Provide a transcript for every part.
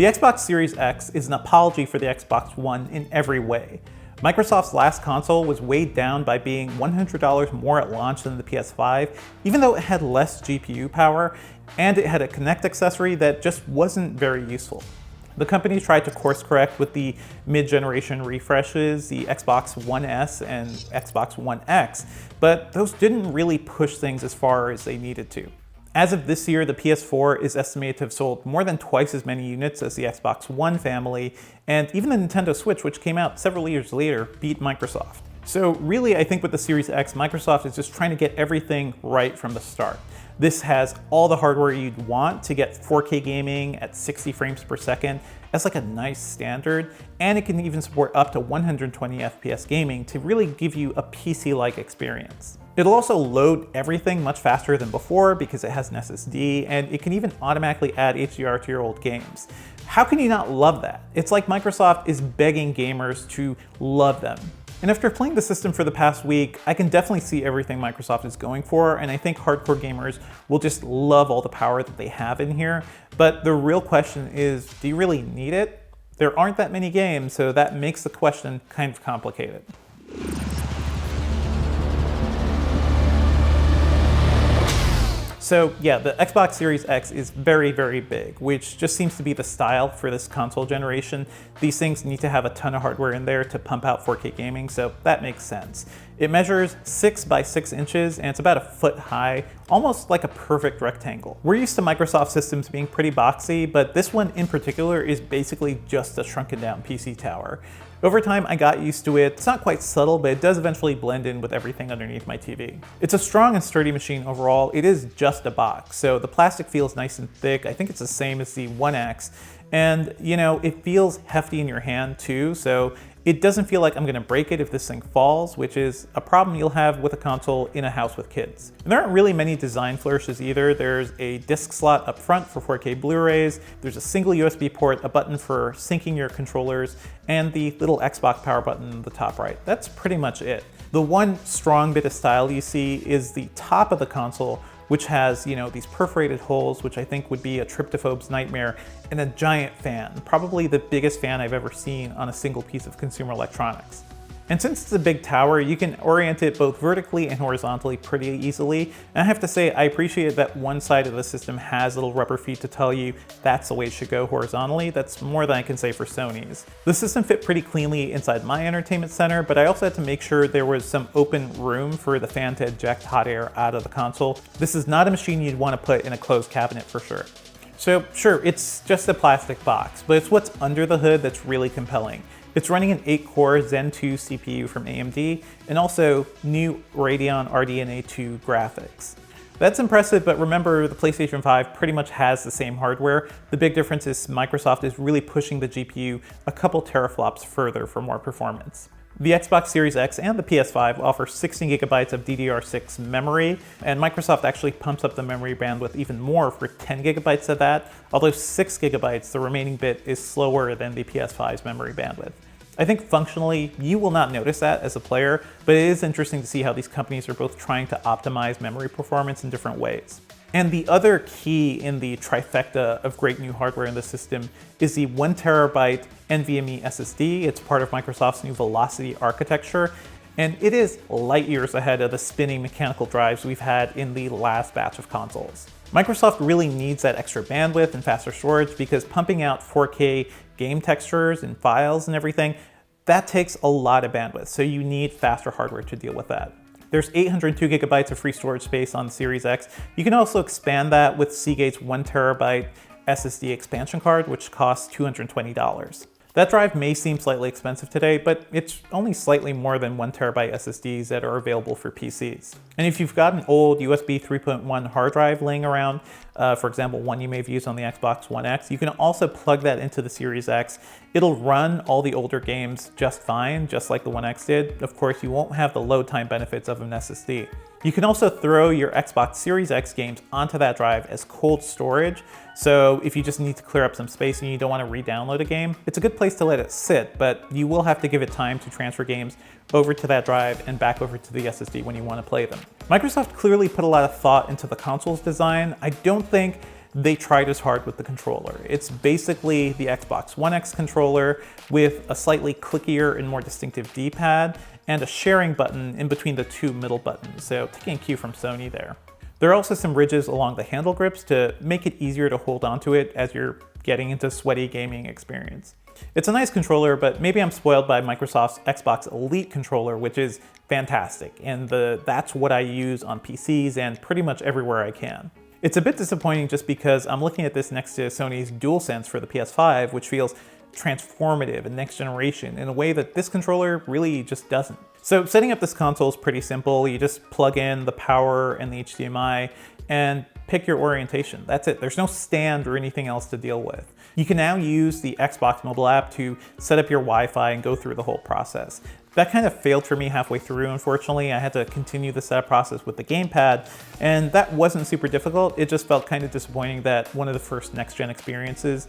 The Xbox Series X is an apology for the Xbox One in every way. Microsoft's last console was weighed down by being $100 more at launch than the PS5, even though it had less GPU power, and it had a Kinect accessory that just wasn't very useful. The company tried to course correct with the mid-generation refreshes, the Xbox One S and Xbox One X, but those didn't really push things as far as they needed to. As of this year, the PS4 is estimated to have sold more than twice as many units as the Xbox One family, and even the Nintendo Switch, which came out several years later, beat Microsoft. So really, I think with the Series X, Microsoft is just trying to get everything right from the start. This has all the hardware you'd want to get 4K gaming at 60 frames per second as like a nice standard, and it can even support up to 120 FPS gaming to really give you a PC-like experience. It'll also load everything much faster than before because it has an SSD, and it can even automatically add HDR to your old games. How can you not love that? It's like Microsoft is begging gamers to love them. And after playing the system for the past week, I can definitely see everything Microsoft is going for, and I think hardcore gamers will just love all the power that they have in here. But the real question is, do you really need it? There aren't that many games, so that makes the question kind of complicated. So yeah, the Xbox Series X is very, very big, which just seems to be the style for this console generation. These things need to have a ton of hardware in there to pump out 4K gaming, so that makes sense. It measures 6 by 6 inches, and it's about a foot high, almost like a perfect rectangle. We're used to Microsoft systems being pretty boxy, but this one in particular is basically just a shrunken down PC tower. Over time, I got used to it. It's not quite subtle, but it does eventually blend in with everything underneath my TV. It's a strong and sturdy machine overall. It is just a box, so the plastic feels nice and thick. I think it's the same as the One X. And, you know, it feels hefty in your hand too, so it doesn't feel like I'm gonna break it if this thing falls, which is a problem you'll have with a console in a house with kids. And there aren't really many design flourishes either. There's a disc slot up front for 4K Blu-rays, there's a single USB port, a button for syncing your controllers, and the little Xbox power button in the top right. That's pretty much it. The one strong bit of style you see is the top of the console, which has, you know, these perforated holes, which I think would be a tryptophobe's nightmare, and a giant fan, probably the biggest fan I've ever seen on a single piece of consumer electronics. And since it's a big tower, you can orient it both vertically and horizontally pretty easily. And I have to say, I appreciate that one side of the system has little rubber feet to tell you that's the way it should go horizontally. That's more than I can say for Sony's. The system fit pretty cleanly inside my entertainment center, but I also had to make sure there was some open room for the fan to eject hot air out of the console. This is not a machine you'd want to put in a closed cabinet for sure. So sure, it's just a plastic box, but it's what's under the hood that's really compelling. It's running an 8-core Zen 2 CPU from AMD, and also new Radeon RDNA 2 graphics. That's impressive, but remember, the PlayStation 5 pretty much has the same hardware. The big difference is Microsoft is really pushing the GPU a couple teraflops further for more performance. The Xbox Series X and the PS5 offer 16 gigabytes of DDR6 memory, and Microsoft actually pumps up the memory bandwidth even more for 10 gigabytes of that, although 6 gigabytes, the remaining bit, is slower than the PS5's memory bandwidth. I think functionally, you will not notice that as a player, but it is interesting to see how these companies are both trying to optimize memory performance in different ways. And the other key in the trifecta of great new hardware in the system is the 1 terabyte NVMe SSD. It's part of Microsoft's new Velocity architecture, and it is light years ahead of the spinning mechanical drives we've had in the last batch of consoles. Microsoft really needs that extra bandwidth and faster storage because pumping out 4K game textures and files and everything, that takes a lot of bandwidth, so you need faster hardware to deal with that. There's 802 gigabytes of free storage space on the Series X. You can also expand that with Seagate's 1 terabyte SSD expansion card, which costs $220. That drive may seem slightly expensive today, but it's only slightly more than 1 terabyte SSDs that are available for PCs. And if you've got an old USB 3.1 hard drive laying around, for example, one you may have used on the Xbox One X, you can also plug that into the Series X. It'll run all the older games just fine, just like the One X did. Of course, you won't have the load time benefits of an SSD. You can also throw your Xbox Series X games onto that drive as cold storage. So if you just need to clear up some space and you don't want to re-download a game, it's a good place to let it sit, but you will have to give it time to transfer games over to that drive and back over to the SSD when you want to play them. Microsoft clearly put a lot of thought into the console's design. I don't think they tried as hard with the controller. It's basically the Xbox One X controller with a slightly clickier and more distinctive D-pad and a sharing button in between the two middle buttons, so taking a cue from Sony there. There are also some ridges along the handle grips to make it easier to hold onto it as you're getting into sweaty gaming experience. It's a nice controller, but maybe I'm spoiled by Microsoft's Xbox Elite controller, which is fantastic, and that's what I use on PCs and pretty much everywhere I can. It's a bit disappointing just because I'm looking at this next to Sony's DualSense for the PS5, which feels transformative and next generation in a way that this controller really just doesn't. So setting up this console is pretty simple. You just plug in the power and the HDMI and pick your orientation. That's it. There's no stand or anything else to deal with. You can now use the Xbox mobile app to set up your Wi-Fi and go through the whole process. That kind of failed for me halfway through, unfortunately. I had to continue the setup process with the gamepad, and that wasn't super difficult. It just felt kind of disappointing that one of the first next-gen experiences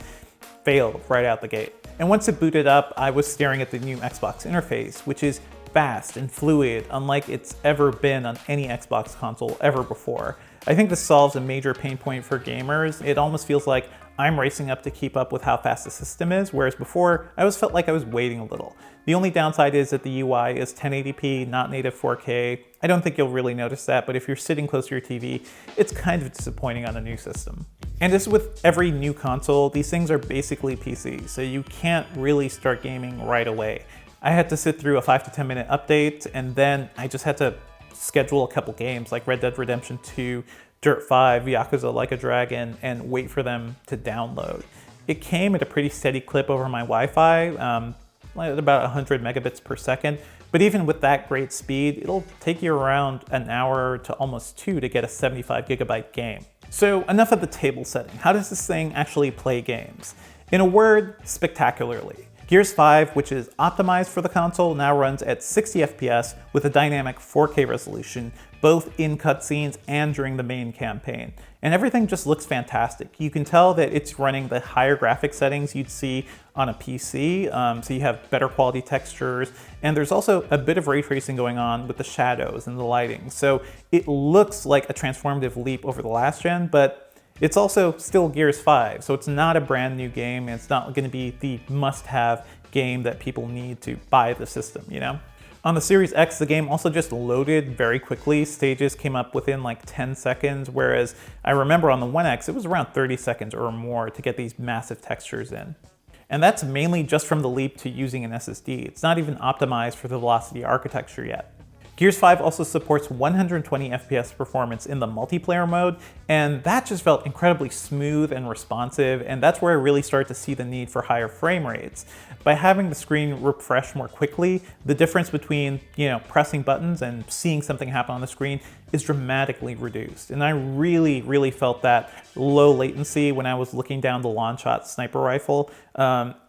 failed right out the gate. And once it booted up, I was staring at the new Xbox interface, which is fast and fluid, unlike it's ever been on any Xbox console ever before. I think this solves a major pain point for gamers. It almost feels like I'm racing up to keep up with how fast the system is, whereas before I always felt like I was waiting a little. The only downside is that the UI is 1080p, not native 4K. I don't think you'll really notice that, but if you're sitting close to your TV, it's kind of disappointing on a new system. And as with every new console, these things are basically PCs, so you can't really start gaming right away. I had to sit through a 5 to 10 minute update, and then I just had to schedule a couple games like Red Dead Redemption 2, Dirt 5, Yakuza Like a Dragon, and wait for them to download. It came at a pretty steady clip over my Wi-Fi, at about 100 megabits per second, but even with that great speed, it'll take you around an hour to almost 2 to get a 75 gigabyte game. So enough of the table setting. How does this thing actually play games? In a word, spectacularly. Gears 5, which is optimized for the console, now runs at 60 FPS with a dynamic 4K resolution, both in cutscenes and during the main campaign. And everything just looks fantastic. You can tell that it's running the higher graphic settings you'd see on a PC, so you have better quality textures, and there's also a bit of ray tracing going on with the shadows and the lighting. So it looks like a transformative leap over the last gen, but it's also still Gears 5, so it's not a brand new game, and it's not going to be the must-have game that people need to buy the system, you know? On the Series X, the game also just loaded very quickly. Stages came up within like 10 seconds, whereas I remember on the One X, it was around 30 seconds or more to get these massive textures in. And that's mainly just from the leap to using an SSD. It's not even optimized for the Velocity architecture yet. Gears 5 also supports 120 FPS performance in the multiplayer mode, and that just felt incredibly smooth and responsive, and that's where I really started to see the need for higher frame rates. By having the screen refresh more quickly, the difference between, pressing buttons and seeing something happen on the screen is dramatically reduced. And I really, really felt that low latency when I was looking down the launch shot sniper rifle.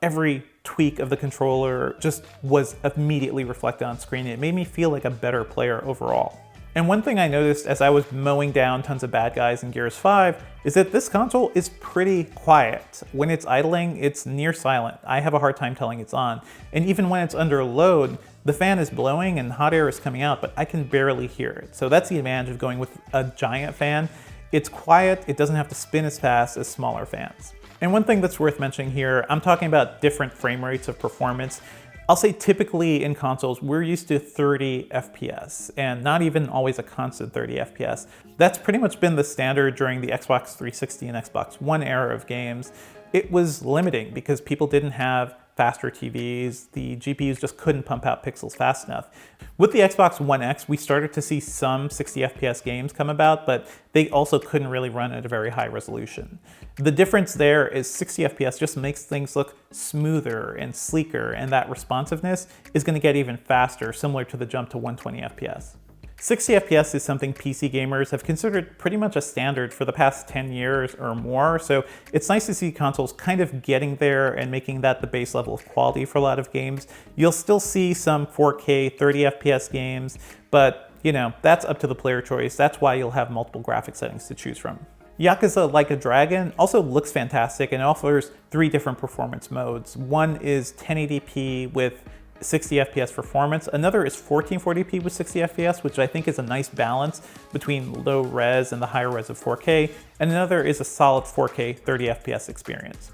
Every tweak of the controller just was immediately reflected on screen. It made me feel like a better player overall. And one thing I noticed as I was mowing down tons of bad guys in Gears 5 is that this console is pretty quiet. When it's idling, it's near silent. I have a hard time telling it's on. And even when it's under load, the fan is blowing and hot air is coming out, but I can barely hear it. So that's the advantage of going with a giant fan. It's quiet, it doesn't have to spin as fast as smaller fans. And one thing that's worth mentioning here, I'm talking about different frame rates of performance. I'll say typically in consoles, we're used to 30 FPS, and not even always a constant 30 FPS. That's pretty much been the standard during the Xbox 360 and Xbox One era of games. It was limiting because people didn't have faster TVs, the GPUs just couldn't pump out pixels fast enough. With the Xbox One X, we started to see some 60 FPS games come about, but they also couldn't really run at a very high resolution. The difference there is 60 FPS just makes things look smoother and sleeker, and that responsiveness is going to get even faster, similar to the jump to 120 FPS. 60 FPS is something PC gamers have considered pretty much a standard for the past 10 years or more, so it's nice to see consoles kind of getting there and making that the base level of quality for a lot of games. You'll still see some 4K 30 FPS games, but that's up to the player choice. That's why you'll have multiple graphic settings to choose from. Yakuza Like a Dragon also looks fantastic and offers 3 different performance modes. One is 1080p with 60 FPS performance. Another is 1440p with 60 FPS, which I think is a nice balance between low res and the higher res of 4K. And another is a solid 4K 30 FPS experience.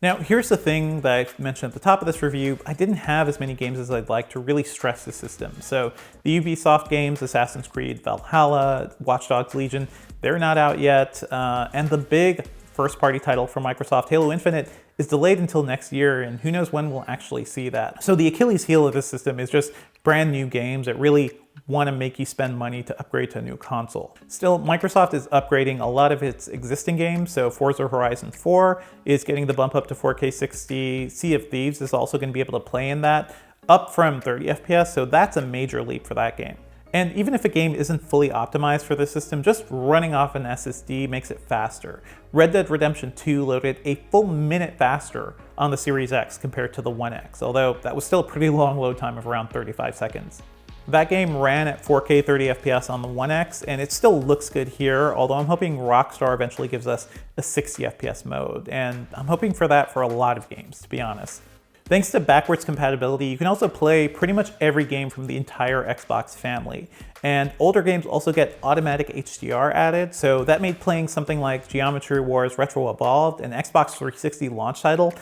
Now, here's the thing that I mentioned at the top of this review. I didn't have as many games as I'd like to really stress the system. So the Ubisoft games, Assassin's Creed Valhalla, Watch Dogs Legion, they're not out yet. And the big first-party title from Microsoft, Halo Infinite, is delayed until next year, and who knows when we'll actually see that. So the Achilles heel of this system is just brand new games that really want to make you spend money to upgrade to a new console. Still, Microsoft is upgrading a lot of its existing games, so Forza Horizon 4 is getting the bump up to 4K 60, Sea of Thieves is also going to be able to play in that, up from 30 FPS, so that's a major leap for that game. And even if a game isn't fully optimized for the system, just running off an SSD makes it faster. Red Dead Redemption 2 loaded a full minute faster on the Series X compared to the One X, although that was still a pretty long load time of around 35 seconds. That game ran at 4K 30 FPS on the One X, and it still looks good here, although I'm hoping Rockstar eventually gives us a 60 FPS mode, and I'm hoping for that for a lot of games, to be honest. Thanks to backwards compatibility, you can also play pretty much every game from the entire Xbox family. And older games also get automatic HDR added, so that made playing something like Geometry Wars Retro Evolved, an Xbox 360 launch title,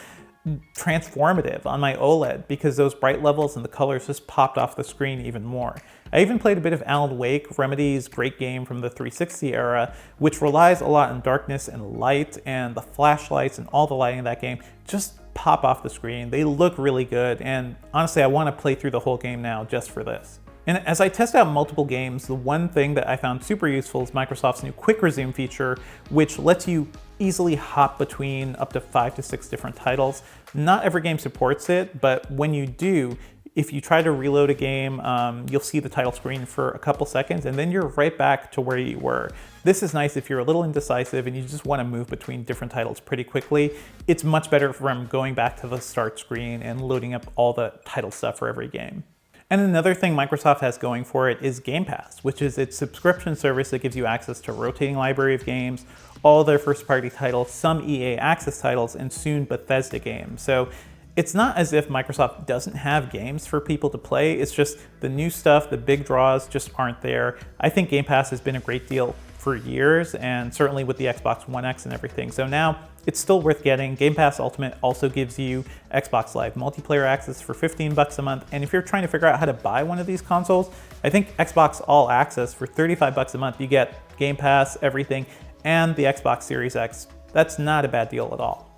transformative on my OLED because those bright levels and the colors just popped off the screen even more. I even played a bit of Alan Wake, Remedy's great game from the 360 era, which relies a lot on darkness and light, and the flashlights and all the lighting in that game just pop off the screen. They look really good, and honestly, I want to play through the whole game now just for this. And as I test out multiple games, the one thing that I found super useful is Microsoft's new Quick Resume feature, which lets you easily hop between up to 5 to 6 different titles. Not every game supports it, but when you do, if you try to reload a game, you'll see the title screen for a couple seconds, and then you're right back to where you were. This is nice if you're a little indecisive and you just want to move between different titles pretty quickly. It's much better from going back to the start screen and loading up all the title stuff for every game. And another thing Microsoft has going for it is Game Pass, which is its subscription service that gives you access to a rotating library of games, all their first-party titles, some EA Access titles, and soon Bethesda games. So it's not as if Microsoft doesn't have games for people to play, it's just the new stuff, the big draws just aren't there. I think Game Pass has been a great deal for years, and certainly with the Xbox One X and everything. So now it's still worth getting. Game Pass Ultimate also gives you Xbox Live multiplayer access for $15 a month. And if you're trying to figure out how to buy one of these consoles, I think Xbox All Access for $35 a month, you get Game Pass, everything, and the Xbox Series X. That's not a bad deal at all.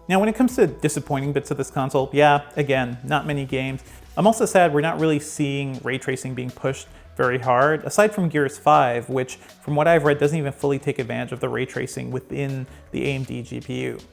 Now, when it comes to disappointing bits of this console, yeah, again, not many games. I'm also sad we're not really seeing ray tracing being pushed very hard, aside from Gears 5, which from what I've read doesn't even fully take advantage of the ray tracing within the AMD GPU.